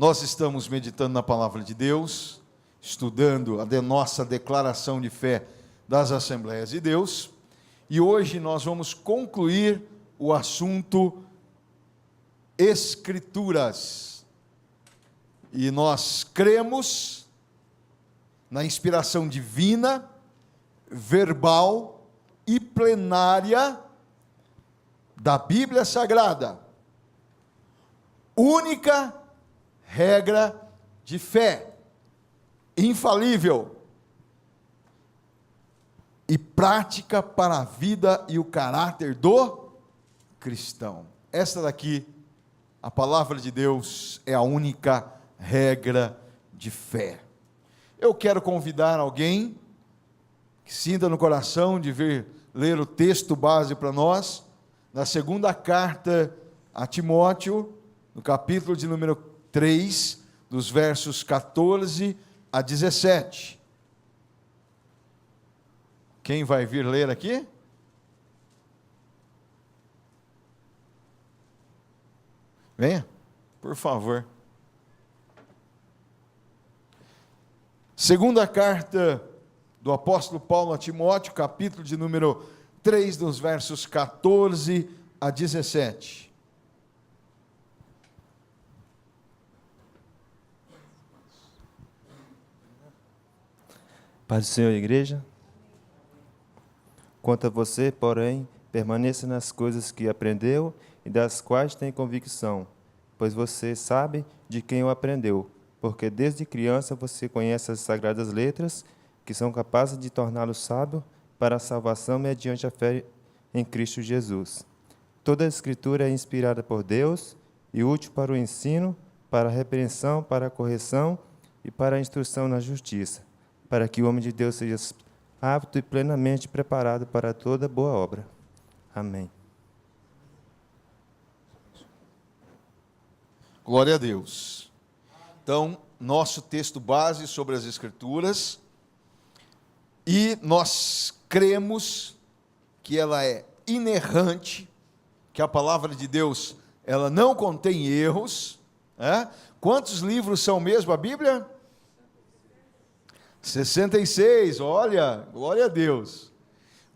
Nós estamos meditando na palavra de Deus, estudando a nossa declaração de fé das Assembleias de Deus, e hoje nós vamos concluir o assunto Escrituras. E nós cremos na inspiração divina, verbal e plenária da Bíblia Sagrada, única regra de fé, infalível e prática para a vida e o caráter do cristão. Esta daqui, a palavra de Deus, é a única regra de fé. Eu quero convidar alguém que sinta no coração de vir ler o texto base para nós, na segunda carta a Timóteo, no capítulo de número 3, dos versos 14 a 17. Quem vai vir ler aqui? Venha, por favor. Segunda carta do apóstolo Paulo a Timóteo, capítulo de número 3, dos versos 14 a 17. Paz do Senhor, igreja. Quanto a você, porém, permaneça nas coisas que aprendeu e das quais tem convicção, pois você sabe de quem o aprendeu, porque desde criança você conhece as sagradas letras, que são capazes de torná-lo sábio para a salvação mediante a fé em Cristo Jesus. Toda a Escritura é inspirada por Deus e útil para o ensino, para a repreensão, para a correção e para a instrução na justiça, para que o homem de Deus seja apto e plenamente preparado para toda boa obra. Amém. Glória a Deus. Então, nosso texto base sobre as Escrituras, e nós cremos que ela é inerrante, que a palavra de Deus, ela não contém erros. Quantos livros são mesmo a Bíblia? 66, olha, glória a Deus.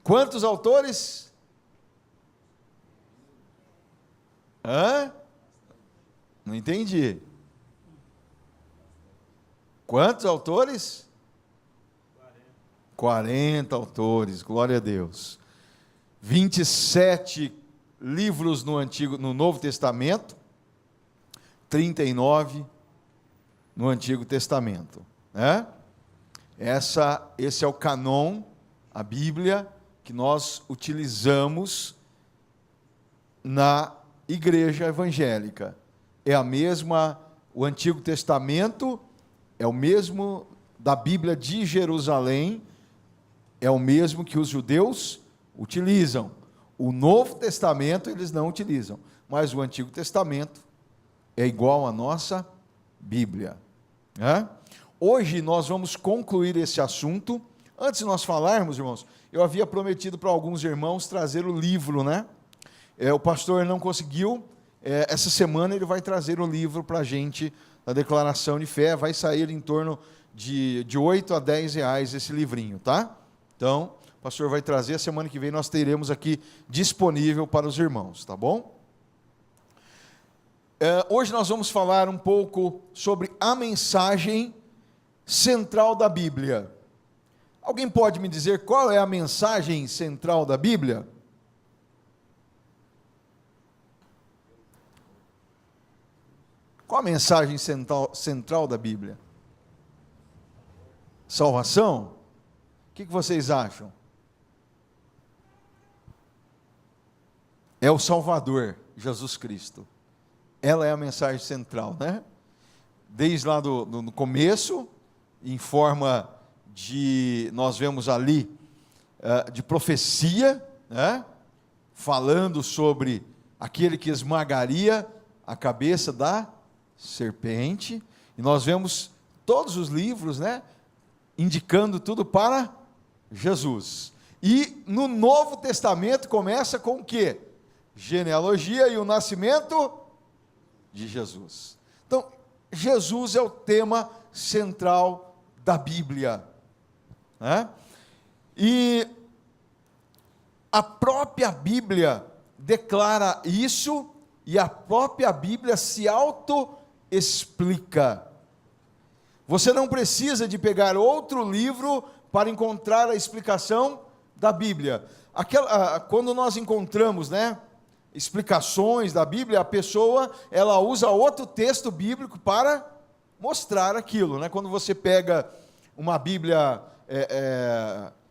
Quantos autores? Não entendi. Quantos autores? 40 autores, glória a Deus. 27 livros no Novo Testamento, 39 no Antigo Testamento, Esse é o canon, a Bíblia, que nós utilizamos na igreja evangélica. É a mesma, o Antigo Testamento é o mesmo da Bíblia de Jerusalém, é o mesmo que os judeus utilizam. O Novo Testamento eles não utilizam, mas o Antigo Testamento é igual à nossa Bíblia. Hoje nós vamos concluir esse assunto. Antes de nós falarmos, irmãos, eu havia prometido para alguns irmãos trazer o livro, o pastor não conseguiu. Essa semana ele vai trazer o livro para a gente, da declaração de fé. Vai sair em torno de 8 a 10 reais esse livrinho, tá? Então, o pastor vai trazer, a semana que vem nós teremos aqui disponível para os irmãos, tá bom? Hoje nós vamos falar um pouco sobre a mensagem central da Bíblia. Alguém pode me dizer qual é a mensagem central da Bíblia? Qual a mensagem central da Bíblia? Salvação? O que vocês acham? É o Salvador, Jesus Cristo. Ela é a mensagem central, Desde lá no começo, em forma de, nós vemos ali, de profecia, falando sobre aquele que esmagaria a cabeça da serpente, e nós vemos todos os livros, indicando tudo para Jesus. E no Novo Testamento começa com o quê? Genealogia e o nascimento de Jesus. Então, Jesus é o tema central da Bíblia, né? E a própria Bíblia declara isso, e a própria Bíblia se auto-explica. Você não precisa de pegar outro livro para encontrar a explicação da Bíblia. Quando nós encontramos, né, explicações da Bíblia, a pessoa ela usa outro texto bíblico para mostrar aquilo, né? Quando você pega uma Bíblia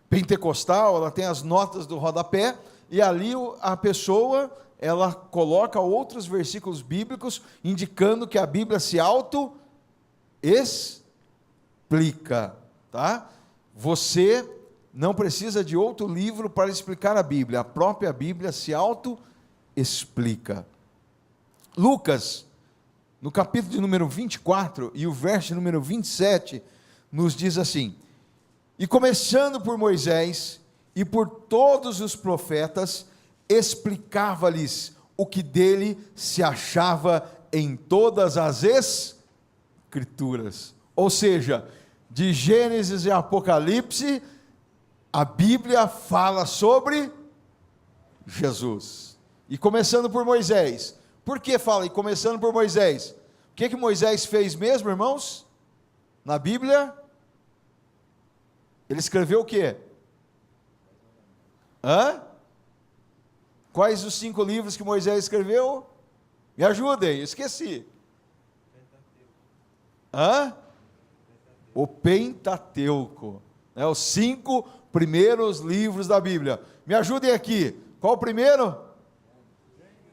pentecostal, ela tem as notas do rodapé, e ali a pessoa ela coloca outros versículos bíblicos indicando que a Bíblia se auto-explica, tá? Você não precisa de outro livro para explicar a Bíblia, a própria Bíblia se auto-explica. Lucas, no capítulo de número 24 e o verso número 27, nos diz assim: e começando por Moisés e por todos os profetas, explicava-lhes o que dele se achava em todas as Escrituras. Ou seja, de Gênesis e Apocalipse, a Bíblia fala sobre Jesus. E começando por Moisés. Por que fala? E começando por Moisés. O que Moisés fez mesmo, irmãos? Na Bíblia? Ele escreveu o quê? Quais os 5 livros que Moisés escreveu? Me ajudem, esqueci. O Pentateuco. Os 5 primeiros livros da Bíblia. Me ajudem aqui. Qual o primeiro?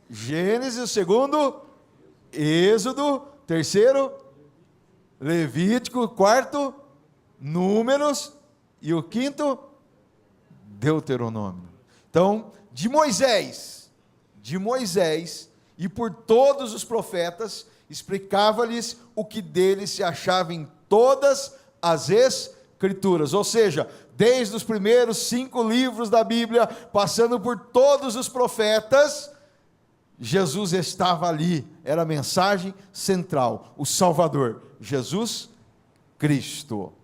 Gênesis. O segundo? Êxodo. Terceiro? Levítico. Quarto? Números. E o quinto? Deuteronômio. Então, de Moisés e por todos os profetas, explicava-lhes o que dele se achava em todas as Escrituras, ou seja, desde os primeiros 5 livros da Bíblia, passando por todos os profetas, Jesus estava ali, era a mensagem central, o Salvador, Jesus Cristo.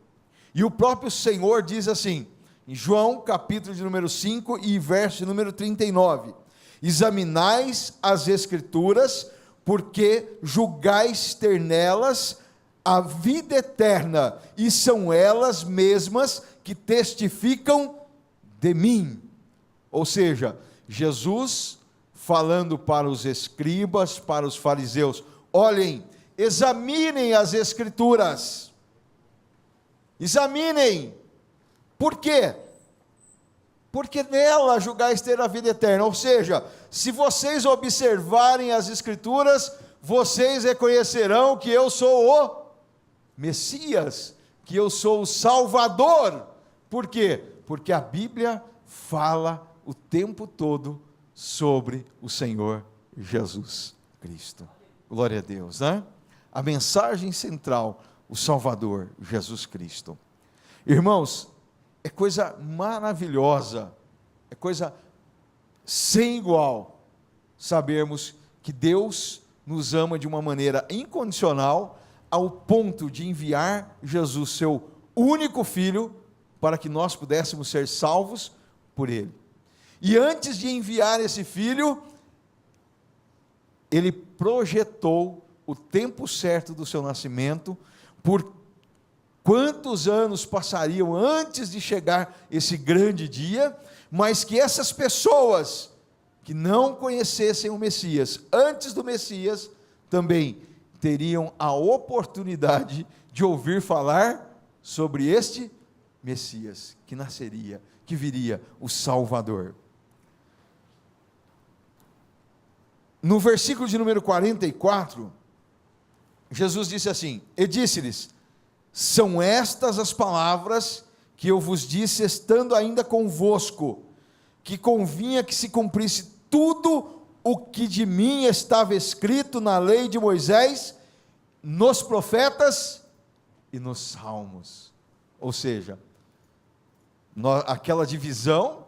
E o próprio Senhor diz assim, em João, capítulo de número 5 e verso número 39, examinais as Escrituras, porque julgais ter nelas a vida eterna, e são elas mesmas que testificam de mim. Ou seja, Jesus falando para os escribas, para os fariseus, olhem, examinem as Escrituras, examinem. Por quê? Porque nela julgais ter a vida eterna. Ou seja, se vocês observarem as Escrituras, vocês reconhecerão que eu sou o Messias, que eu sou o Salvador. Por quê? Porque a Bíblia fala o tempo todo sobre o Senhor Jesus Cristo. Glória a Deus, né? A mensagem central, o Salvador, Jesus Cristo. Irmãos, é coisa maravilhosa, é coisa sem igual, sabermos que Deus nos ama de uma maneira incondicional, ao ponto de enviar Jesus, seu único Filho, para que nós pudéssemos ser salvos por Ele. E antes de enviar esse Filho, Ele projetou o tempo certo do seu nascimento, por quantos anos passariam antes de chegar esse grande dia, mas que essas pessoas que não conhecessem o Messias, antes do Messias, também teriam a oportunidade de ouvir falar sobre este Messias, que nasceria, que viria, o Salvador. No versículo de número 44, Jesus disse assim, e disse-lhes, são estas as palavras que eu vos disse, estando ainda convosco, que convinha que se cumprisse tudo o que de mim estava escrito na lei de Moisés, nos profetas e nos salmos. Ou seja, aquela divisão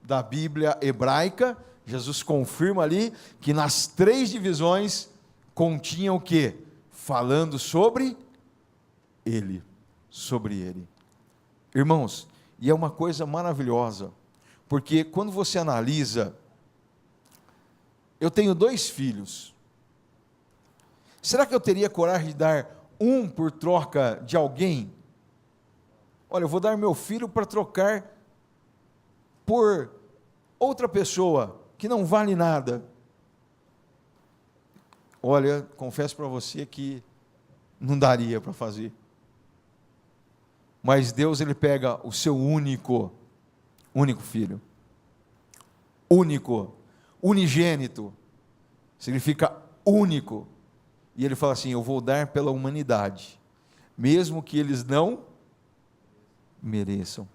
da Bíblia hebraica, Jesus confirma ali, que nas 3 divisões continha o quê? falando sobre ele, Irmãos, e é uma coisa maravilhosa, porque quando você analisa, eu tenho 2 filhos, será que eu teria coragem de dar um por troca de alguém? Olha, eu vou dar meu filho para trocar por outra pessoa que não vale nada. Olha, confesso para você que não daria para fazer. Mas Deus, ele pega o seu único filho, unigênito, significa único, e ele fala assim: eu vou dar pela humanidade, mesmo que eles não mereçam.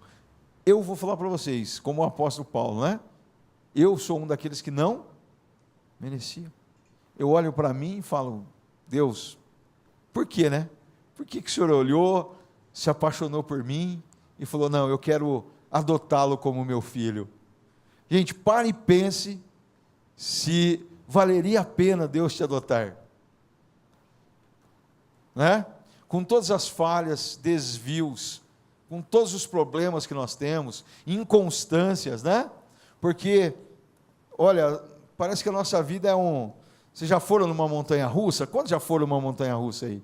Eu vou falar para vocês, como o apóstolo Paulo, né? Eu sou um daqueles que não mereciam. Eu olho para mim e falo: Deus, por quê, né? Por que o Senhor olhou, se apaixonou por mim e falou: não, eu quero adotá-lo como meu filho? Gente, pare e pense se valeria a pena Deus te adotar, né? Com todas as falhas, desvios, com todos os problemas que nós temos, inconstâncias, né? Porque, olha, parece que a nossa vida é Vocês já foram numa montanha-russa? Quantos já foram numa montanha-russa aí?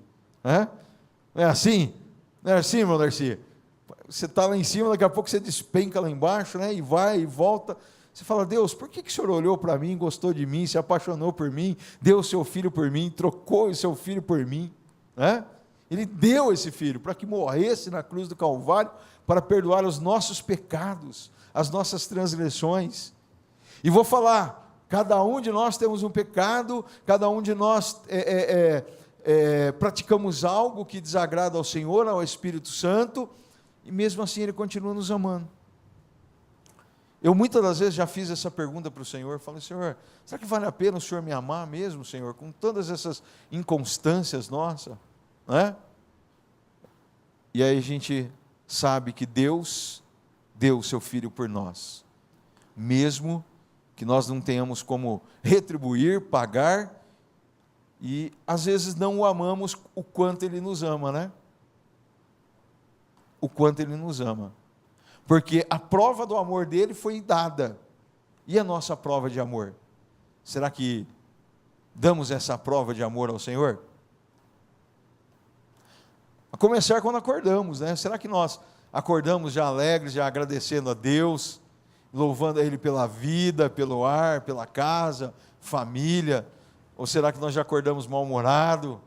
Não é assim? Não é assim, irmão Darcy? Você está lá em cima, daqui a pouco você despenca lá embaixo, né? E vai e volta. Você fala: Deus, por que o Senhor olhou para mim, gostou de mim, se apaixonou por mim, deu o seu filho por mim, trocou o seu filho por mim, né? Ele deu esse filho para que morresse na cruz do Calvário, para perdoar os nossos pecados, as nossas transgressões. E vou falar, cada um de nós temos um pecado, cada um de nós praticamos algo que desagrada ao Senhor, ao Espírito Santo, e mesmo assim Ele continua nos amando. Eu muitas das vezes já fiz essa pergunta para o Senhor, falei: Senhor, será que vale a pena o Senhor me amar mesmo, Senhor, com todas essas inconstâncias nossas, né? E aí a gente sabe que Deus deu o seu Filho por nós, mesmo que nós não tenhamos como retribuir, pagar, e às vezes não o amamos o quanto Ele nos ama, né? O quanto Ele nos ama, porque a prova do amor dele foi dada. E a nossa prova de amor? Será que damos essa prova de amor ao Senhor? A começar quando acordamos, né? Será que nós acordamos já alegres, já agradecendo a Deus, louvando a Ele pela vida, pelo ar, pela casa, família? Ou será que nós já acordamos mal-humorado?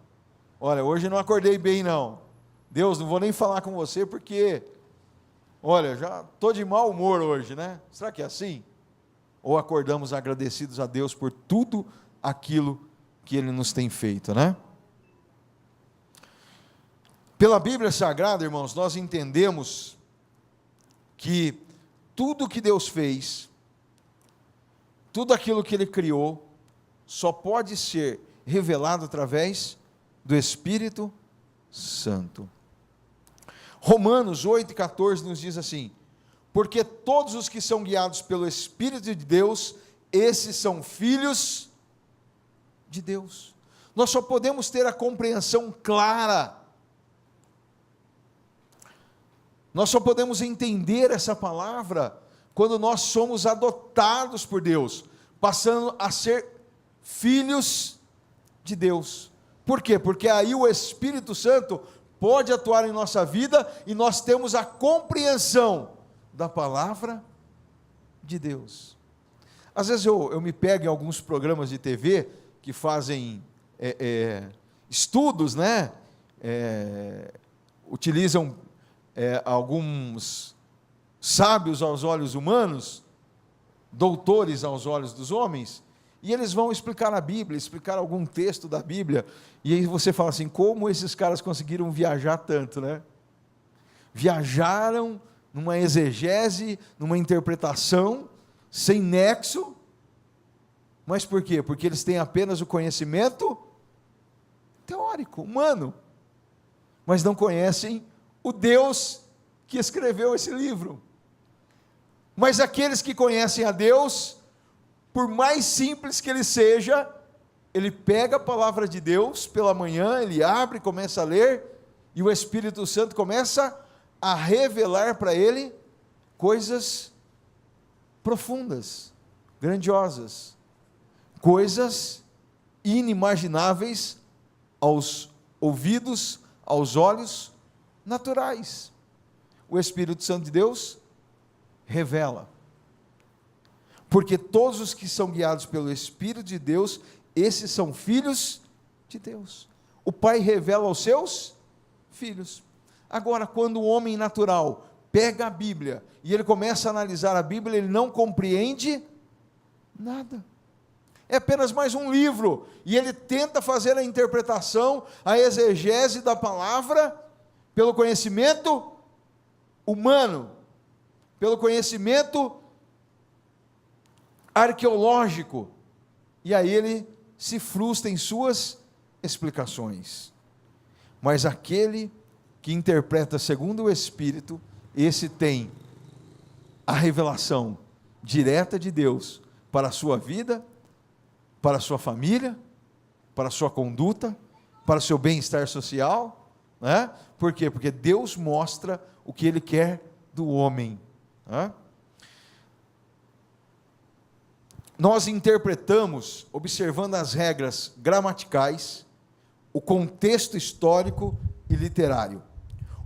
Olha, hoje não acordei bem não. Deus, não vou nem falar com você porque, olha, já estou de mau humor hoje, né? Será que é assim? Ou acordamos agradecidos a Deus por tudo aquilo que Ele nos tem feito, né? Pela Bíblia Sagrada, irmãos, nós entendemos que tudo que Deus fez, tudo aquilo que Ele criou, só pode ser revelado através do Espírito Santo. Romanos 8,14 nos diz assim: porque todos os que são guiados pelo Espírito de Deus, esses são filhos de Deus. Nós só podemos ter a compreensão clara, nós só podemos entender essa palavra quando nós somos adotados por Deus, passando a ser filhos de Deus. Por quê? Porque aí o Espírito Santo pode atuar em nossa vida e nós temos a compreensão da palavra de Deus. Às vezes eu me pego em alguns programas de TV que fazem estudos, né? Utilizam alguns sábios aos olhos humanos, doutores aos olhos dos homens, e eles vão explicar a Bíblia, explicar algum texto da Bíblia, e aí você fala assim: como esses caras conseguiram viajar tanto, né? Viajaram numa exegese, numa interpretação, sem nexo, mas por quê? Porque eles têm apenas o conhecimento teórico, humano, mas não conhecem o Deus que escreveu esse livro. Mas aqueles que conhecem a Deus, por mais simples que ele seja, ele pega a palavra de Deus pela manhã, ele abre, começa a ler, e o Espírito Santo começa a revelar para ele coisas profundas, grandiosas, coisas inimagináveis aos ouvidos, aos olhos naturais. O Espírito Santo de Deus revela. Porque todos os que são guiados pelo Espírito de Deus, esses são filhos de Deus. O Pai revela aos seus filhos. Agora, quando o homem natural pega a Bíblia e ele começa a analisar a Bíblia, ele não compreende nada. É apenas mais um livro, e ele tenta fazer a interpretação, a exegese da palavra, pelo conhecimento humano, pelo conhecimento arqueológico, e aí ele se frustra em suas explicações. Mas aquele que interpreta segundo o Espírito, esse tem a revelação direta de Deus para a sua vida, para a sua família, para a sua conduta, para o seu bem-estar social, né? Por quê? Porque Deus mostra o que Ele quer do homem, né? Nós interpretamos, observando as regras gramaticais, o contexto histórico e literário.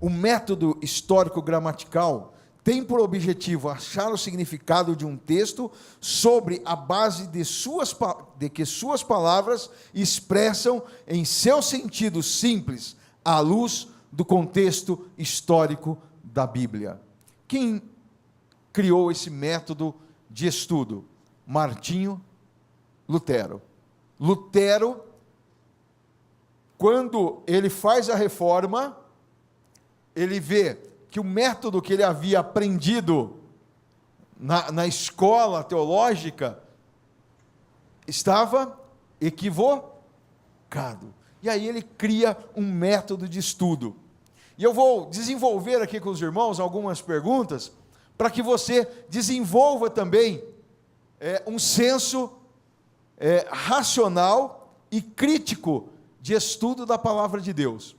O método histórico-gramatical tem por objetivo achar o significado de um texto sobre a base de que suas palavras expressam em seu sentido simples, à luz do contexto histórico da Bíblia. Quem criou esse método de estudo? Martinho Lutero. Lutero, quando ele faz a reforma, ele vê que o método que ele havia aprendido na escola teológica estava equivocado. E aí ele cria um método de estudo. E eu vou desenvolver aqui com os irmãos algumas perguntas, para que você desenvolva também um senso racional e crítico de estudo da palavra de Deus.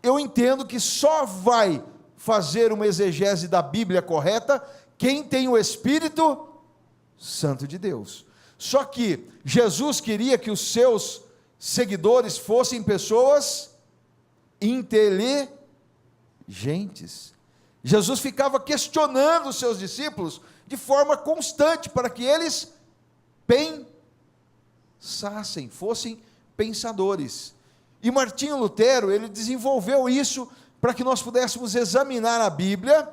Eu entendo que só vai fazer uma exegese da Bíblia correta quem tem o Espírito Santo de Deus. Só que Jesus queria que os seus seguidores fossem pessoas inteligentes. Jesus ficava questionando os seus discípulos de forma constante, para que eles pensassem, fossem pensadores. E Martinho Lutero, ele desenvolveu isso para que nós pudéssemos examinar a Bíblia,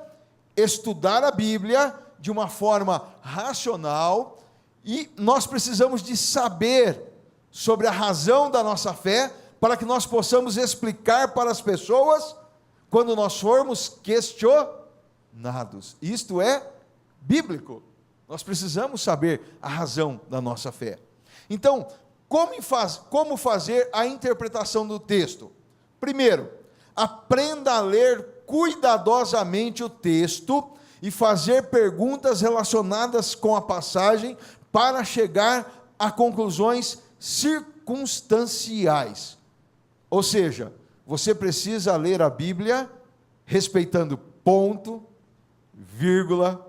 estudar a Bíblia de uma forma racional, e nós precisamos de saber sobre a razão da nossa fé, para que nós possamos explicar para as pessoas quando nós formos questionados. Isto é bíblico. Nós precisamos saber a razão da nossa fé. Então, como fazer a interpretação do texto? Primeiro, aprenda a ler cuidadosamente o texto e fazer perguntas relacionadas com a passagem para chegar a conclusões circunstanciais. Ou seja, você precisa ler a Bíblia respeitando ponto, vírgula,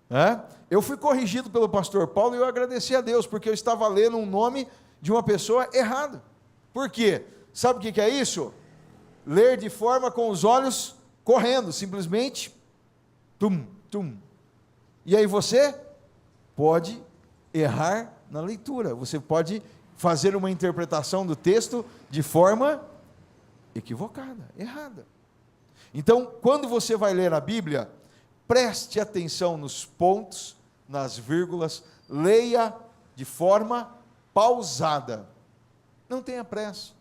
né? Eu fui corrigido pelo pastor Paulo e eu agradeci a Deus, porque eu estava lendo um nome de uma pessoa errada. Por quê? Sabe o que é isso? Ler de forma com os olhos correndo, simplesmente, tum, tum. E aí você pode errar na leitura, você pode fazer uma interpretação do texto de forma equivocada, errada. Então, quando você vai ler a Bíblia, preste atenção nos pontos, nas vírgulas, leia de forma pausada. Não tenha pressa.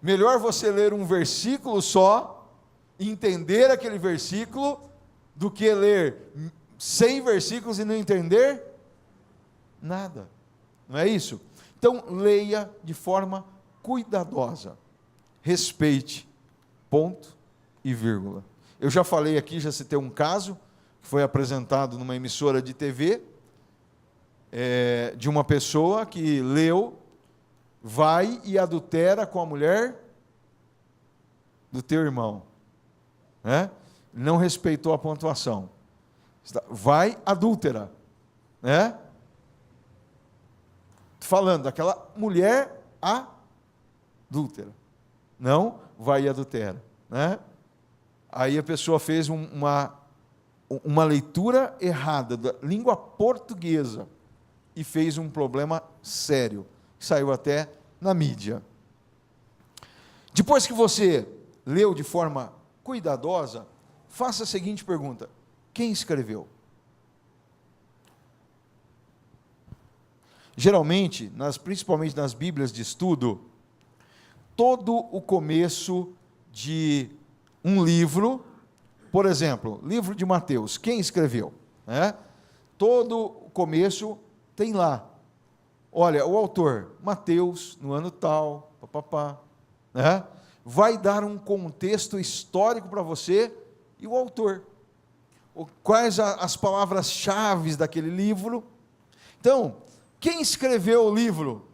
Melhor você ler um versículo só, entender aquele versículo, do que ler 100 versículos e não entender nada. Não é isso? Então, leia de forma cuidadosa. Respeite ponto e vírgula. Eu já falei aqui, já citei um caso, que foi apresentado numa emissora de TV, de uma pessoa que leu, vai e adultera com a mulher do teu irmão. Né? Não respeitou a pontuação. Vai adúltera. Né? Falando daquela mulher adúltera. Não vai e adultera. Né? Aí a pessoa fez uma leitura errada da língua portuguesa e fez um problema sério. Saiu até na mídia. Depois que você leu de forma cuidadosa, faça a seguinte pergunta: quem escreveu? Geralmente, principalmente nas Bíblias de estudo, todo o começo de um livro, por exemplo, livro de Mateus, quem escreveu? Todo o começo tem lá. Olha, o autor, Mateus, no ano tal, papapá, né? Vai dar um contexto histórico para você e o autor. Quais as palavras-chave daquele livro. Então, quem escreveu o livro?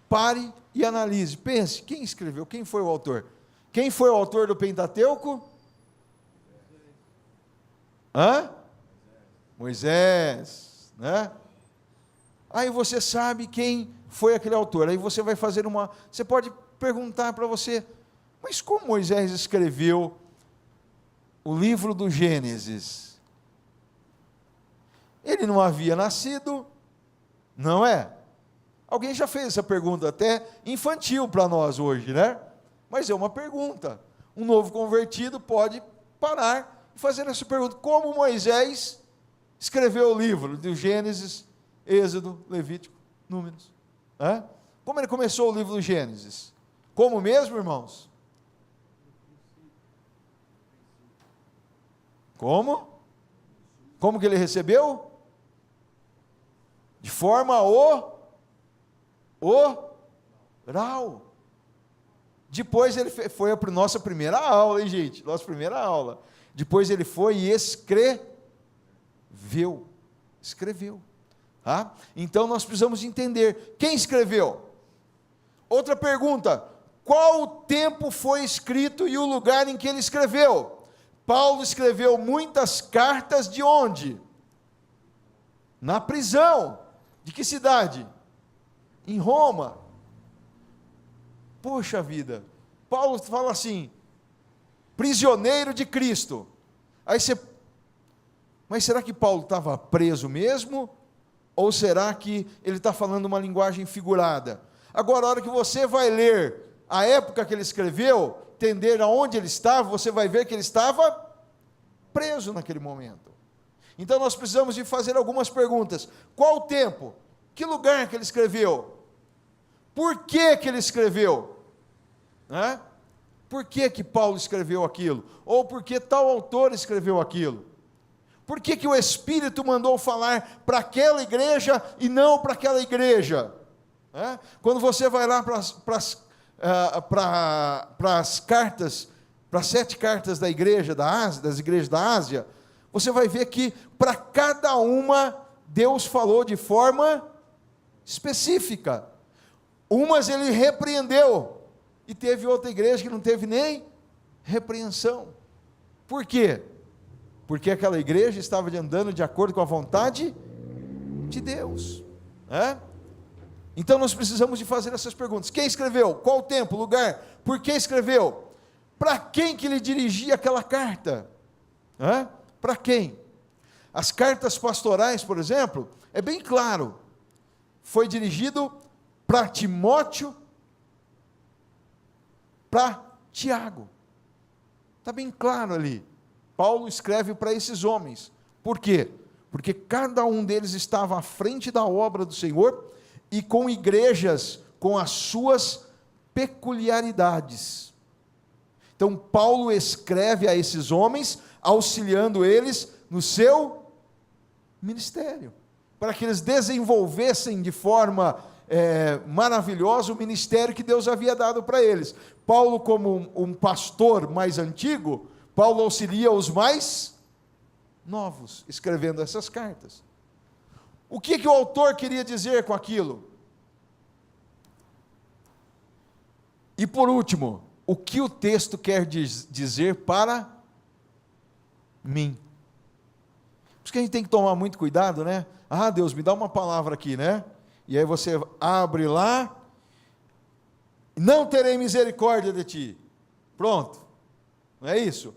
Pare e analise. Pense, quem escreveu? Quem foi o autor? Quem foi o autor do Pentateuco? Moisés, né? Aí você sabe quem foi aquele autor. Aí você vai fazer você pode perguntar para você, mas como Moisés escreveu o livro do Gênesis? Ele não havia nascido, não é? Alguém já fez essa pergunta, até infantil para nós hoje, né? Mas é uma pergunta. Um novo convertido pode parar e fazer essa pergunta: como Moisés escreveu o livro do Gênesis, Êxodo, Levítico, Números? Como ele começou o livro do Gênesis? Como mesmo, irmãos? Como? Como que ele recebeu? De forma oral. Depois ele foi para a nossa primeira aula, hein, gente? Nossa primeira aula. Depois ele foi e escreveu. Tá? Então nós precisamos entender quem escreveu. Outra pergunta: qual o tempo foi escrito e o lugar em que ele escreveu? Paulo escreveu muitas cartas de onde? Na prisão. De que cidade? Em Roma. Poxa vida, Paulo fala assim, prisioneiro de Cristo. Mas será que Paulo estava preso mesmo? Ou será que ele está falando uma linguagem figurada? Agora, a hora que você vai ler a época que ele escreveu, entender aonde ele estava, você vai ver que ele estava preso naquele momento. Então nós precisamos de fazer algumas perguntas. Qual o tempo? Que lugar que ele escreveu? Por que ele escreveu? Por que Paulo escreveu aquilo? Ou por que tal autor escreveu aquilo? Por que o Espírito mandou falar para aquela igreja e não para aquela igreja? Quando você vai lá para as cartas, para as 7 cartas da igreja da Ásia, das igrejas da Ásia, você vai ver que para cada uma Deus falou de forma específica. Umas ele repreendeu, e teve outra igreja que não teve nem repreensão. Por quê? Porque aquela igreja estava andando de acordo com a vontade de Deus. Então nós precisamos de fazer essas perguntas. Quem escreveu? Qual o tempo, lugar? Por que escreveu? Para quem que ele dirigia aquela carta? Para quem? As cartas pastorais, por exemplo, é bem claro. Foi dirigido para Timóteo, para Tiago. Está bem claro ali. Paulo escreve para esses homens. Por quê? Porque cada um deles estava à frente da obra do Senhor e com igrejas com as suas peculiaridades. Então, Paulo escreve a esses homens, auxiliando eles no seu ministério, para que eles desenvolvessem de forma maravilhosa o ministério que Deus havia dado para eles. Paulo, como um pastor mais antigo, Paulo auxilia os mais novos, escrevendo essas cartas. O que o autor queria dizer com aquilo? E por último, o que o texto quer dizer para mim? Por isso que a gente tem que tomar muito cuidado, né? Ah, Deus, me dá uma palavra aqui, né? E aí você abre lá, não terei misericórdia de ti. Pronto. Não é isso?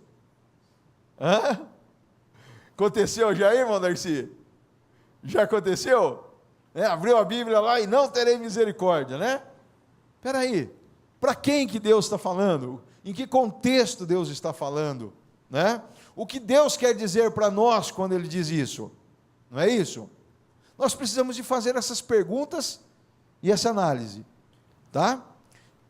Hã? Aconteceu já, irmão Darcy? Já aconteceu? Abriu a Bíblia lá e não terei misericórdia, né? Espera aí, para quem que Deus está falando? Em que contexto Deus está falando? Né? O que Deus quer dizer para nós quando Ele diz isso? Não é isso? Nós precisamos de fazer essas perguntas e essa análise, tá?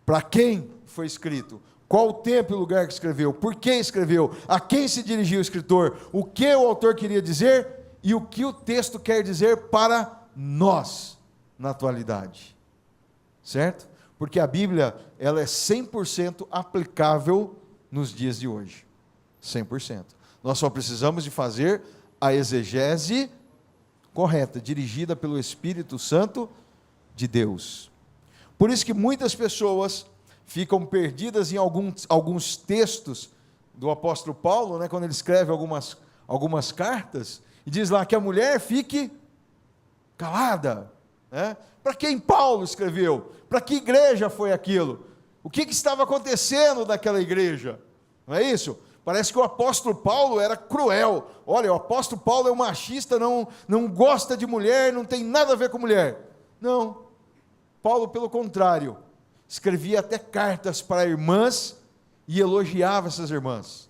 Para quem foi escrito? Qual o tempo e lugar que escreveu? Por que escreveu? A quem se dirigiu o escritor? O que o autor queria dizer? E o que o texto quer dizer para nós, na atualidade. Certo? Porque a Bíblia, ela é 100% aplicável nos dias de hoje. 100%. Nós só precisamos de fazer a exegese correta, dirigida pelo Espírito Santo de Deus. Por isso que muitas pessoas ficam perdidas em alguns textos do apóstolo Paulo, né, quando ele escreve algumas cartas, e diz lá que a mulher fique calada. Né? Para quem Paulo escreveu? Para que igreja foi aquilo? O que estava acontecendo naquela igreja? Não é isso? Parece que o apóstolo Paulo era cruel. Olha, o apóstolo Paulo é um machista, não gosta de mulher, não tem nada a ver com mulher. Não. Paulo, pelo contrário, escrevia até cartas para irmãs e elogiava essas irmãs.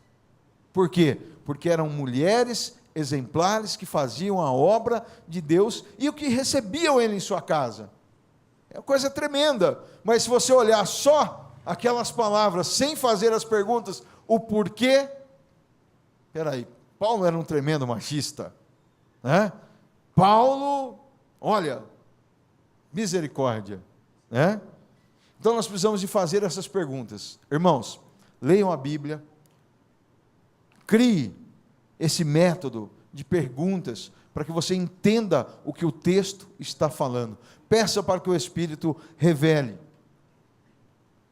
Por quê? Porque eram mulheres exemplares que faziam a obra de Deus e o que recebiam ele em sua casa. É uma coisa tremenda. Mas se você olhar só aquelas palavras, sem fazer as perguntas, o porquê, peraí, Paulo era um tremendo machista, né? Paulo, olha, misericórdia, né? Então nós precisamos de fazer essas perguntas. Irmãos, leiam a Bíblia, crie esse método de perguntas para que você entenda o que o texto está falando. Peça para que o Espírito revele.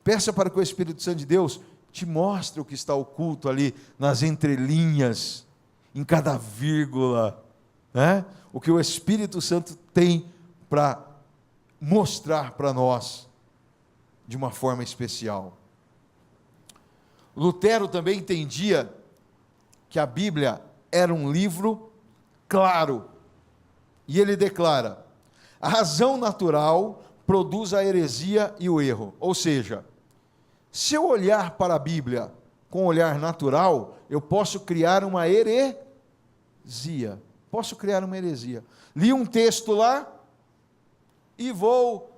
Peça para que o Espírito Santo de Deus te mostre o que está oculto ali nas entrelinhas, em cada vírgula, né? O que o Espírito Santo tem para mostrar para nós de uma forma especial. Lutero também entendia que a Bíblia era um livro claro, e ele declara: a razão natural produz a heresia e o erro. Ou seja, se eu olhar para a Bíblia com um olhar natural, eu posso criar uma heresia. Posso criar uma heresia. Li um texto lá e vou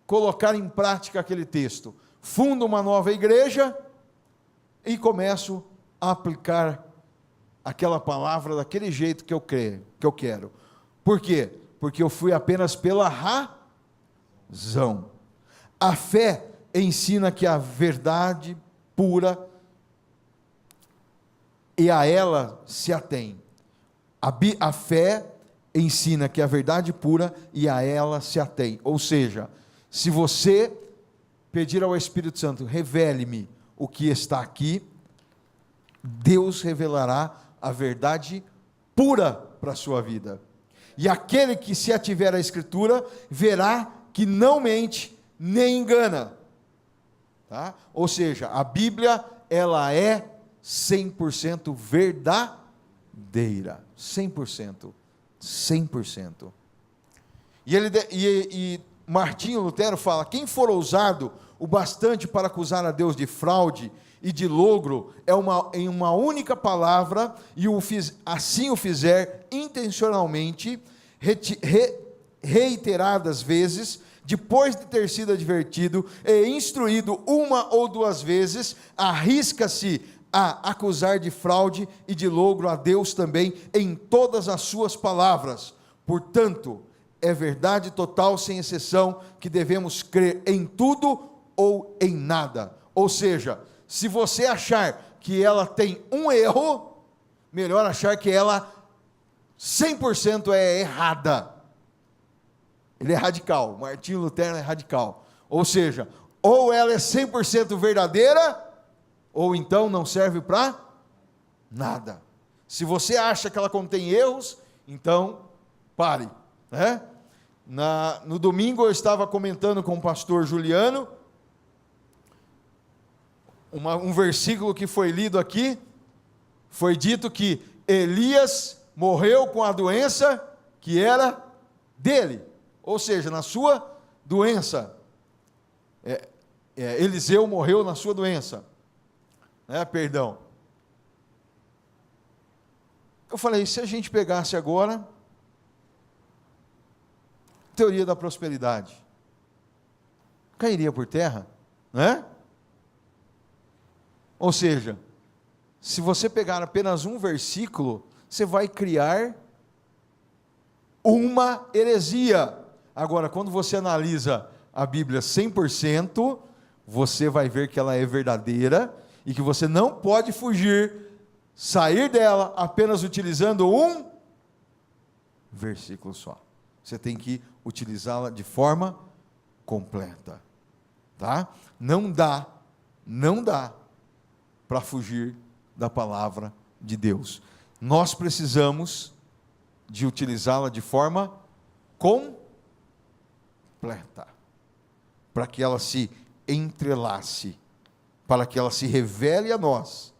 colocar em prática aquele texto. Fundo uma nova igreja e começo a aplicar aquela palavra daquele jeito que eu quero. Por quê? Porque eu fui apenas pela razão. A fé ensina que a verdade pura, e a ela se atém. A fé ensina que a verdade pura e a ela se atém. Ou seja, se você pedir ao Espírito Santo, revele-me o que está aqui, Deus revelará a verdade pura para a sua vida. E aquele que se ativer à Escritura, verá que não mente nem engana. Tá? Ou seja, a Bíblia, ela é 100% verdadeira. 100%. 100%. E Martinho Lutero fala: quem for ousado o bastante para acusar a Deus de fraude e de logro, em uma única palavra, e assim o fizer intencionalmente, reiteradas vezes, depois de ter sido advertido e instruído uma ou duas vezes, arrisca-se a acusar de fraude e de logro a Deus também em todas as suas palavras. Portanto, é verdade total, sem exceção, que devemos crer em tudo ou em nada. Ou seja, se você achar que ela tem um erro, melhor achar que ela 100% é errada. Ele é radical. Martinho Lutero é radical. Ou seja, ou ela é 100% verdadeira, ou então não serve para nada. Se você acha que ela contém erros, então pare. Né? No domingo eu estava comentando com o pastor Juliano, um versículo que foi lido aqui, foi dito que Elias morreu com a doença que era dele, ou seja, na sua doença. Eliseu morreu na sua doença. Perdão. Eu falei, se a gente pegasse agora, teoria da prosperidade, cairia por terra, né? Ou seja, se você pegar apenas um versículo, você vai criar uma heresia. Agora, quando você analisa a Bíblia 100%, você vai ver que ela é verdadeira e que você não pode fugir, sair dela apenas utilizando um versículo só. Você tem que utilizá-la de forma completa, tá? Não dá para fugir da palavra de Deus. Nós precisamos de utilizá-la de forma completa, para que ela se entrelace, para que ela se revele a nós,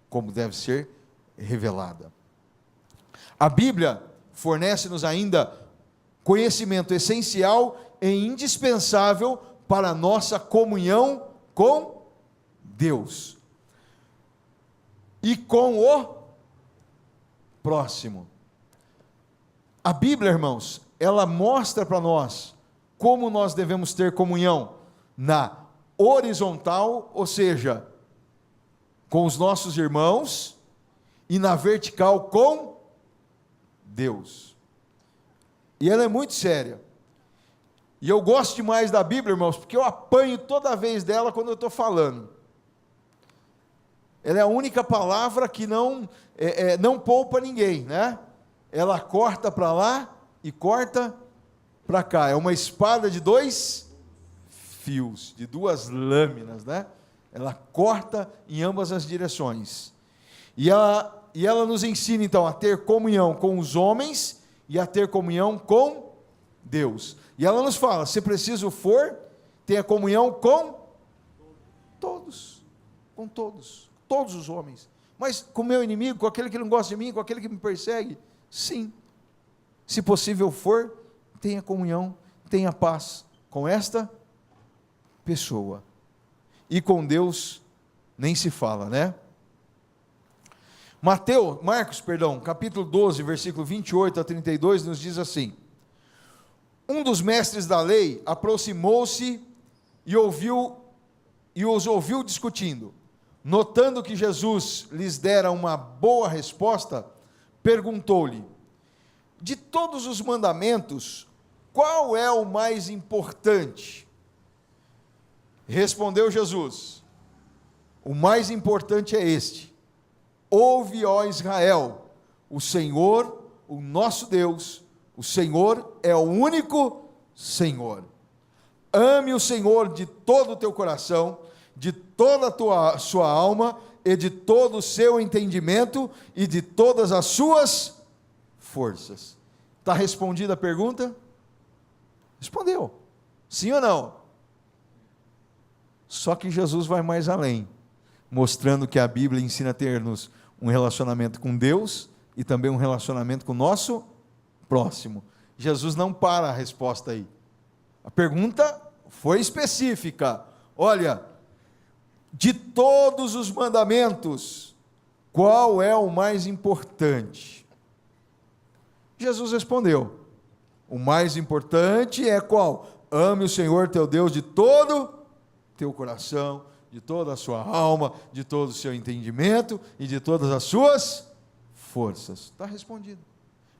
como deve ser revelada. A Bíblia fornece-nos ainda conhecimento essencial e indispensável para a nossa comunhão com Deus e com o próximo. A Bíblia, irmãos, ela mostra para nós como nós devemos ter comunhão na horizontal, ou seja, com os nossos irmãos, e na vertical com Deus. E ela é muito séria. E eu gosto demais da Bíblia, irmãos, porque eu apanho toda vez dela quando eu estou falando. Ela é a única palavra que não poupa ninguém, né? Ela corta para lá e corta para cá. É uma espada de dois fios, de duas lâminas, né? Ela corta em ambas as direções. E ela nos ensina, então, a ter comunhão com os homens e a ter comunhão com Deus. E ela nos fala, se preciso for, tenha comunhão com todos, todos os homens. Mas com o meu inimigo, com aquele que não gosta de mim, com aquele que me persegue, sim. Se possível for, tenha comunhão, tenha paz com esta pessoa. E com Deus nem se fala, né? Marcos, capítulo 12, versículo 28 a 32, nos diz assim: um dos mestres da lei aproximou-se e os ouviu discutindo. Notando que Jesus lhes dera uma boa resposta, perguntou-lhe: de todos os mandamentos, qual é o mais importante? Respondeu Jesus: o mais importante é este: ouve, ó Israel, o Senhor, o nosso Deus, o Senhor é o único Senhor. Ame o Senhor de todo o teu coração, de toda a sua alma, e de todo o seu entendimento, e de todas as suas forças. Está respondida a pergunta? Respondeu. Sim ou não? Só que Jesus vai mais além, mostrando que a Bíblia ensina a termos um relacionamento com Deus e também um relacionamento com o nosso próximo. Jesus não para a resposta aí. A pergunta foi específica. Olha, de todos os mandamentos, qual é o mais importante? Jesus respondeu: o mais importante é qual? Ame o Senhor teu Deus de todo teu coração, de toda a sua alma, de todo o seu entendimento e de todas as suas forças. Está respondido.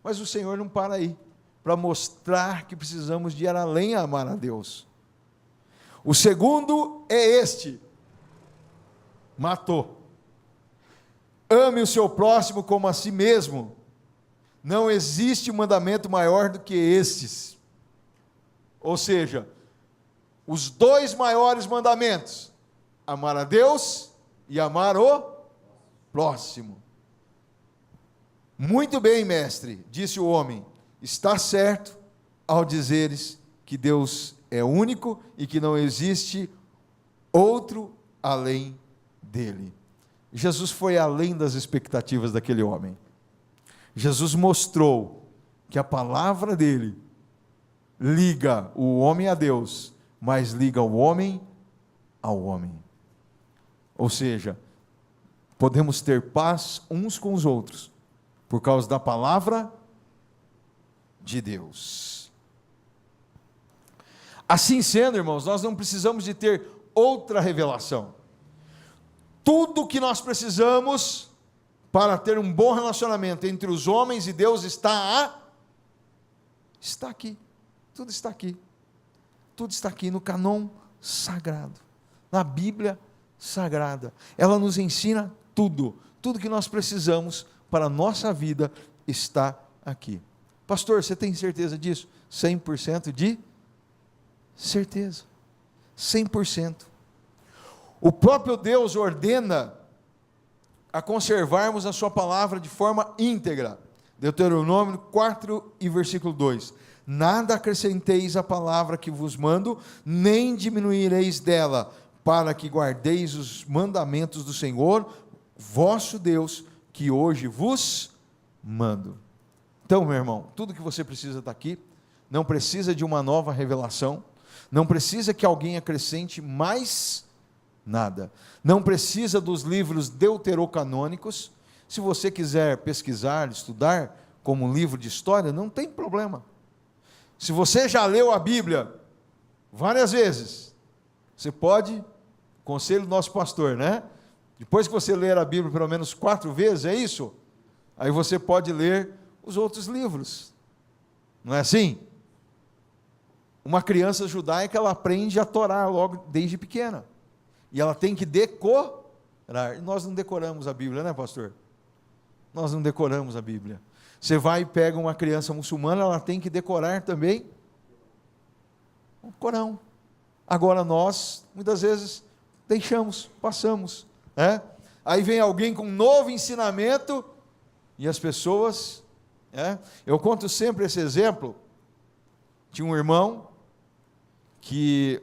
Mas o Senhor não para aí, para mostrar que precisamos de ir além a amar a Deus. O segundo é este: matou. Ame o seu próximo como a si mesmo. não existe mandamento maior do que estes. Ou seja, os dois maiores mandamentos: amar a Deus e amar o próximo. Muito bem, mestre, disse o homem, está certo ao dizeres que Deus é único e que não existe outro além dele. Jesus foi além das expectativas daquele homem. Jesus mostrou que a palavra dele liga o homem a Deus, mas liga o homem ao homem. Ou seja, podemos ter paz uns com os outros por causa da palavra de Deus. Assim sendo, irmãos, nós não precisamos de ter outra revelação. Tudo que nós precisamos para ter um bom relacionamento entre os homens e Deus está aqui. Tudo está aqui. Tudo está aqui no cânon sagrado, na Bíblia sagrada. Ela nos ensina tudo. Tudo que nós precisamos para a nossa vida está aqui. Pastor, você tem certeza disso? 100% de certeza. 100%. O próprio Deus ordena a conservarmos a sua palavra de forma íntegra. Deuteronômio 4 e versículo 2. Nada acrescenteis à palavra que vos mando, nem diminuireis dela, para que guardeis os mandamentos do Senhor, vosso Deus, que hoje vos mando. Então, meu irmão, tudo que você precisa está aqui, não precisa de uma nova revelação, não precisa que alguém acrescente mais nada, não precisa dos livros deuterocanônicos. Se você quiser pesquisar, estudar como um livro de história, não tem problema. Se você já leu a Bíblia várias vezes, você pode, conselho do nosso pastor, né? Depois que você ler a Bíblia pelo menos 4 vezes, é isso? Aí você pode ler os outros livros. Não é assim? Uma criança judaica, ela aprende a Torá logo desde pequena. E ela tem que decorar. Nós não decoramos a Bíblia, né, pastor? Nós não decoramos a Bíblia. Você vai e pega uma criança muçulmana, ela tem que decorar também o Corão. Agora nós, muitas vezes, deixamos, passamos. Aí vem alguém com um novo ensinamento e as pessoas... Eu conto sempre esse exemplo. Tinha um irmão que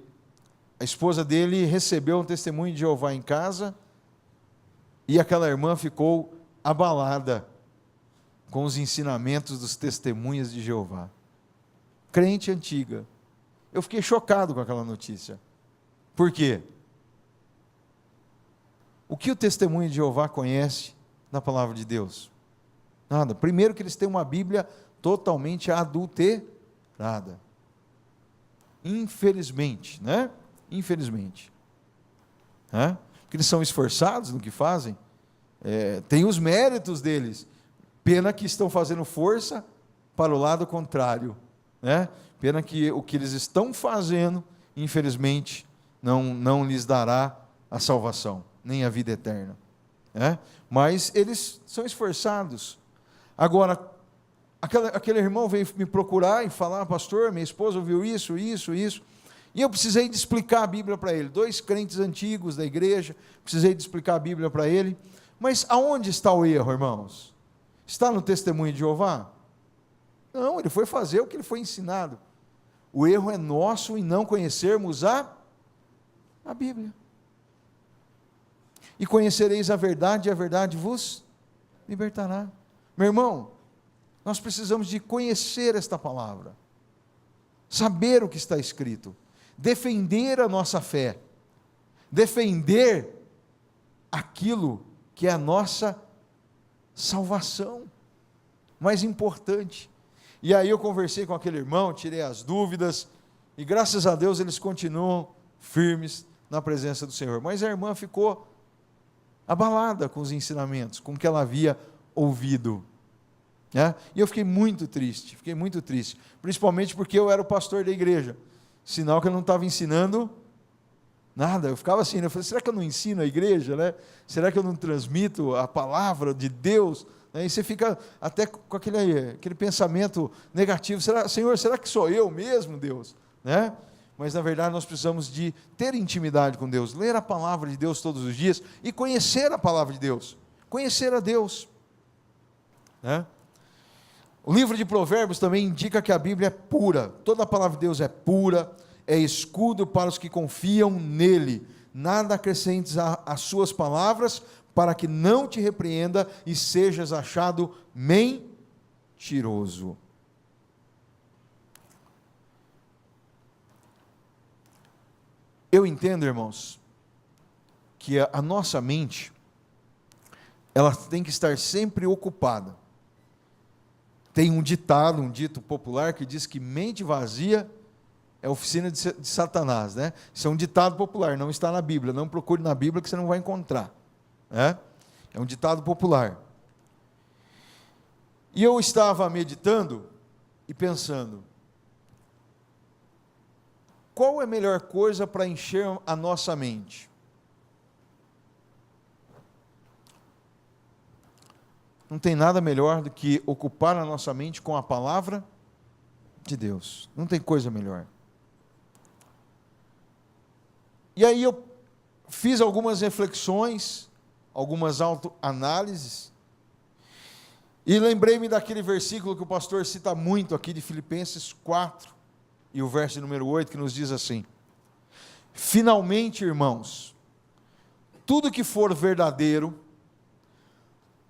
a esposa dele recebeu um testemunho de Jeová em casa e aquela irmã ficou abalada com os ensinamentos dos testemunhas de Jeová. Crente antiga. Eu fiquei chocado com aquela notícia. Por quê? O que o testemunho de Jeová conhece na palavra de Deus? Nada. Primeiro que eles têm uma Bíblia totalmente adulterada. Infelizmente, né? Infelizmente. Porque eles são esforçados no que fazem. Tem os méritos deles. Pena que estão fazendo força para o lado contrário. Pena que o que eles estão fazendo, infelizmente, não lhes dará a salvação, nem a vida eterna. Mas eles são esforçados. Agora, aquele irmão veio me procurar e falar: pastor, minha esposa ouviu isso, e eu precisei de explicar a Bíblia para ele. 2 crentes antigos da igreja, precisei de explicar a Bíblia para ele. Mas aonde está o erro, irmãos? Está no testemunho de Jeová? Não, ele foi fazer o que ele foi ensinado. O erro é nosso em não conhecermos a Bíblia. E conhecereis a verdade, e a verdade vos libertará. Meu irmão, nós precisamos de conhecer esta palavra, saber o que está escrito, defender a nossa fé, defender aquilo que é a nossa salvação, mais importante. E aí eu conversei com aquele irmão, tirei as dúvidas, e graças a Deus eles continuam firmes na presença do Senhor. Mas a irmã ficou abalada com os ensinamentos, com o que ela havia ouvido. E eu fiquei muito triste, principalmente porque eu era o pastor da igreja, sinal que eu não estava ensinando nada. Eu ficava assim, eu falei: será que eu não ensino a igreja? Será que eu não transmito a palavra de Deus né? E você fica até com aquele pensamento negativo, Senhor, será que sou eu mesmo, Deus? Né? Mas na verdade nós precisamos de ter intimidade com Deus, ler a palavra de Deus todos os dias e conhecer a palavra de Deus, conhecer a Deus, né? O livro de Provérbios também indica que a Bíblia é pura, toda a palavra de Deus é pura, é escudo para os que confiam nele, nada acrescentes às suas palavras, para que não te repreenda e sejas achado mentiroso. Eu entendo, irmãos, que a nossa mente, ela tem que estar sempre ocupada. Tem um dito popular que diz que mente vazia é oficina de Satanás, né? Isso é um ditado popular, não está na Bíblia, não procure na Bíblia que você não vai encontrar, né? É um ditado popular. E eu estava meditando e pensando, qual é a melhor coisa para encher a nossa mente? Não tem nada melhor do que ocupar a nossa mente com a palavra de Deus. Não tem coisa melhor. E aí eu fiz algumas reflexões, algumas autoanálises, e lembrei-me daquele versículo que o pastor cita muito aqui de Filipenses 4, e o verso número 8, que nos diz assim: finalmente, irmãos, tudo que for verdadeiro,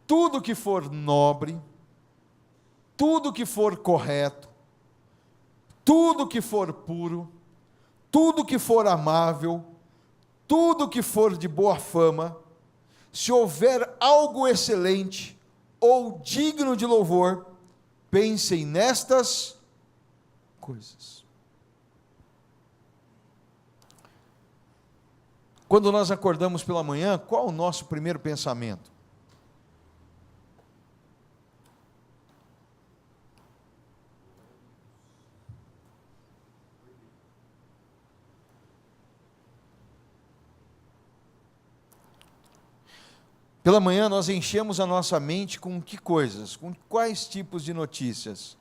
tudo que for nobre, tudo que for correto, tudo que for puro, tudo que for amável, tudo que for de boa fama, se houver algo excelente ou digno de louvor, pensem nestas coisas. Quando nós acordamos pela manhã, qual o nosso primeiro pensamento? Pela manhã nós enchemos a nossa mente com que coisas? Com quais tipos de notícias?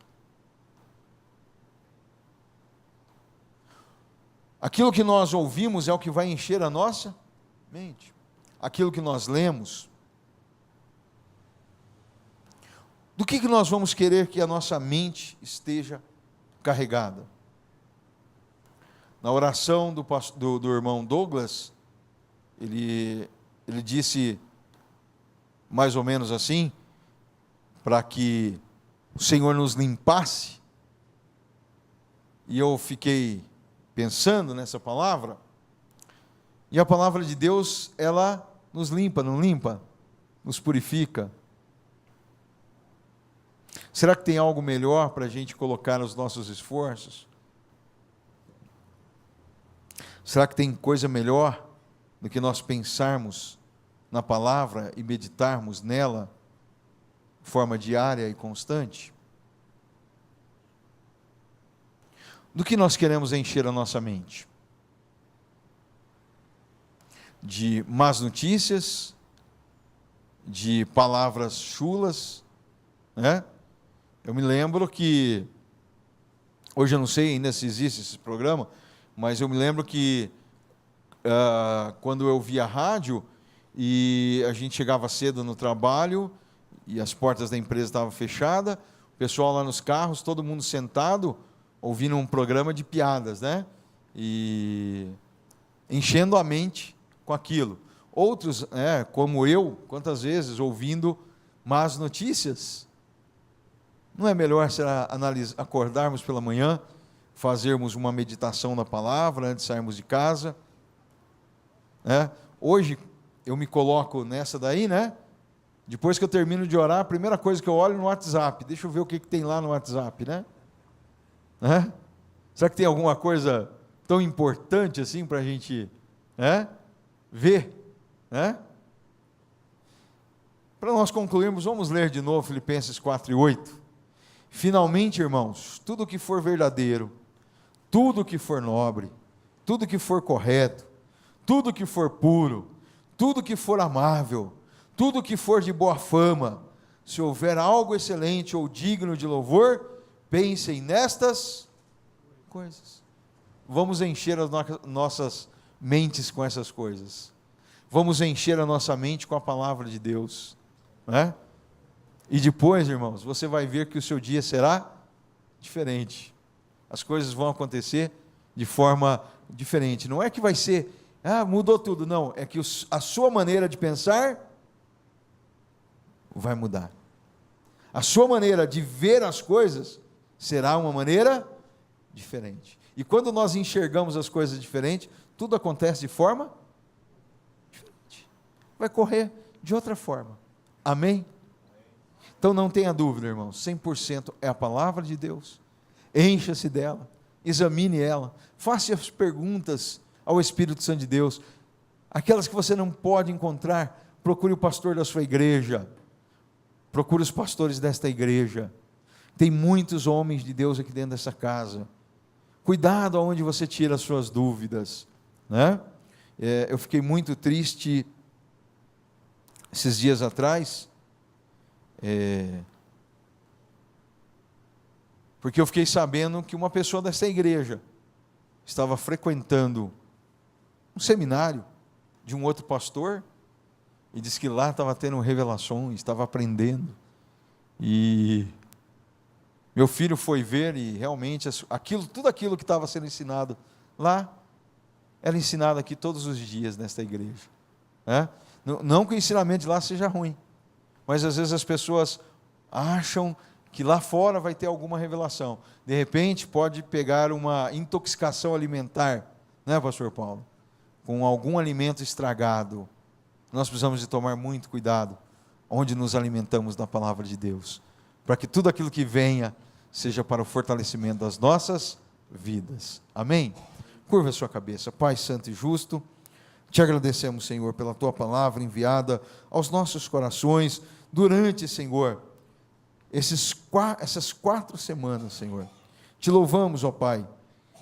Aquilo que nós ouvimos é o que vai encher a nossa mente. Aquilo que nós lemos. Do que nós vamos querer que a nossa mente esteja carregada? Na oração do irmão Douglas, ele disse mais ou menos assim, para que o Senhor nos limpasse, e eu fiquei pensando nessa palavra, e a palavra de Deus, ela nos limpa, não limpa? Nos purifica. Será que tem algo melhor para a gente colocar nos nossos esforços? Será que tem coisa melhor do que nós pensarmos na palavra e meditarmos nela de forma diária e constante? Do que nós queremos encher a nossa mente? De más notícias, de palavras chulas, né? Eu me lembro que, hoje eu não sei ainda se existe esse programa, mas eu me lembro que quando eu via rádio e a gente chegava cedo no trabalho e as portas da empresa estavam fechadas, o pessoal lá nos carros, todo mundo sentado, ouvindo um programa de piadas, né? E enchendo a mente com aquilo. Outros, como eu, quantas vezes, ouvindo más notícias. Não é melhor acordarmos pela manhã, fazermos uma meditação na palavra antes de sairmos de casa? Né? Hoje, eu me coloco nessa daí, né? Depois que eu termino de orar, a primeira coisa que eu olho no WhatsApp, deixa eu ver o que tem lá no WhatsApp, né? Será que tem alguma coisa tão importante assim para a gente ver? Para nós concluirmos, vamos ler de novo Filipenses 4:8. Finalmente, irmãos, tudo que for verdadeiro, tudo que for nobre, tudo que for correto, tudo que for puro, tudo que for amável, tudo que for de boa fama, se houver algo excelente ou digno de louvor, pensem nestas coisas. Vamos encher as nossas mentes com essas coisas. Vamos encher a nossa mente com a palavra de Deus, né? E depois, irmãos, você vai ver que o seu dia será diferente. As coisas vão acontecer de forma diferente. Não é que vai ser, mudou tudo. Não, é que a sua maneira de pensar vai mudar. A sua maneira de ver as coisas será uma maneira diferente. E quando nós enxergamos as coisas diferentes, tudo acontece de forma diferente. Vai correr de outra forma. Amém? Então não tenha dúvida, irmãos, 100% é a palavra de Deus. Encha-se dela, examine ela, faça as perguntas ao Espírito Santo de Deus. Aquelas que você não pode encontrar, procure o pastor da sua igreja, procure os pastores desta igreja. Tem muitos homens de Deus aqui dentro dessa casa. Cuidado aonde você tira as suas dúvidas, né? Eu fiquei muito triste esses dias atrás, porque eu fiquei sabendo que uma pessoa dessa igreja estava frequentando um seminário de um outro pastor, e disse que lá estava tendo revelações, estava aprendendo, e meu filho foi ver, e realmente tudo aquilo que estava sendo ensinado lá, era ensinado aqui todos os dias nesta igreja, né? Não que o ensinamento de lá seja ruim, mas às vezes as pessoas acham que lá fora vai ter alguma revelação. De repente pode pegar uma intoxicação alimentar, né, pastor Paulo? Com algum alimento estragado. Nós precisamos de tomar muito cuidado onde nos alimentamos da palavra de Deus, para que tudo aquilo que venha seja para o fortalecimento das nossas vidas. Amém? Curva a sua cabeça. Pai santo e justo, te agradecemos, Senhor, pela tua palavra enviada aos nossos corações durante, Senhor, essas 4 semanas, Senhor. Te louvamos, ó Pai,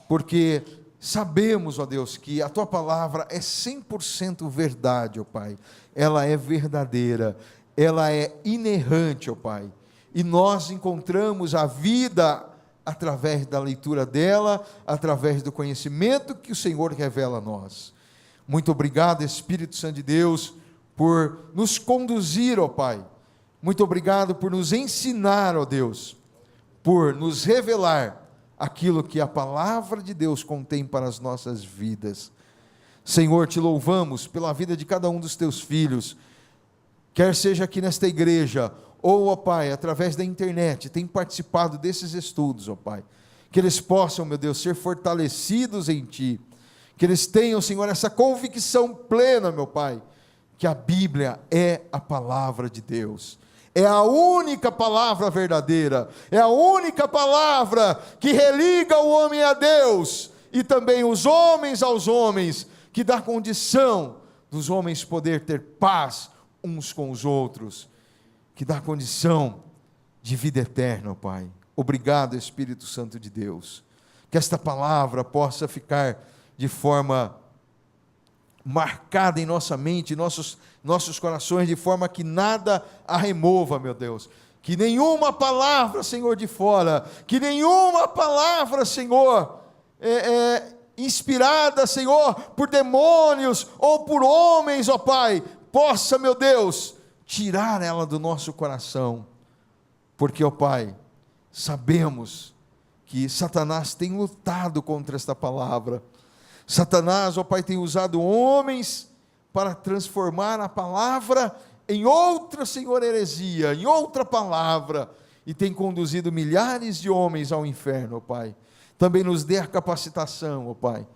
porque sabemos, ó Deus, que a tua palavra é 100% verdade, ó Pai. Ela é verdadeira, ela é inerrante, ó Pai. E nós encontramos a vida através da leitura dela, através do conhecimento que o Senhor revela a nós. Muito obrigado, Espírito Santo de Deus, por nos conduzir, ó Pai. Muito obrigado por nos ensinar, ó Deus, por nos revelar aquilo que a palavra de Deus contém para as nossas vidas. Senhor, te louvamos pela vida de cada um dos teus filhos, quer seja aqui nesta igreja, ou, ó Pai, através da internet, tem participado desses estudos, ó Pai, que eles possam, meu Deus, ser fortalecidos em Ti, que eles tenham, Senhor, essa convicção plena, meu Pai, que a Bíblia é a palavra de Deus, é a única palavra verdadeira, é a única palavra que religa o homem a Deus, e também os homens aos homens, que dá condição dos homens poder ter paz uns com os outros, que dá condição de vida eterna, ó Pai. Obrigado, Espírito Santo de Deus, que esta palavra possa ficar de forma marcada em nossa mente, em nossos corações, de forma que nada a remova, meu Deus. Que nenhuma palavra, Senhor, de fora, que nenhuma palavra, Senhor, inspirada, Senhor, por demônios ou por homens, ó Pai, possa, meu Deus, tirar ela do nosso coração. Porque, ó Pai, sabemos que Satanás tem lutado contra esta palavra. Satanás, ó Pai, tem usado homens para transformar a palavra em outra, Senhor, heresia, em outra palavra, e tem conduzido milhares de homens ao inferno, ó Pai. Também nos dê a capacitação, ó Pai,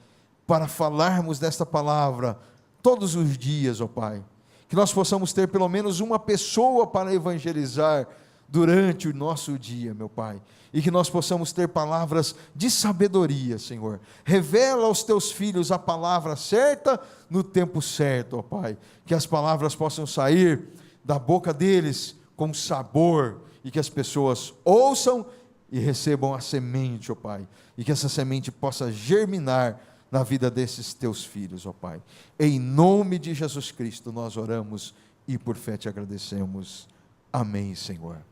para falarmos desta palavra todos os dias, ó Pai. Que nós possamos ter pelo menos uma pessoa para evangelizar durante o nosso dia, meu Pai, e que nós possamos ter palavras de sabedoria, Senhor. Revela aos teus filhos a palavra certa no tempo certo, ó Pai, que as palavras possam sair da boca deles com sabor, e que as pessoas ouçam e recebam a semente, ó Pai, e que essa semente possa germinar na vida desses teus filhos, ó Pai. Em nome de Jesus Cristo nós oramos e por fé te agradecemos. Amém, Senhor.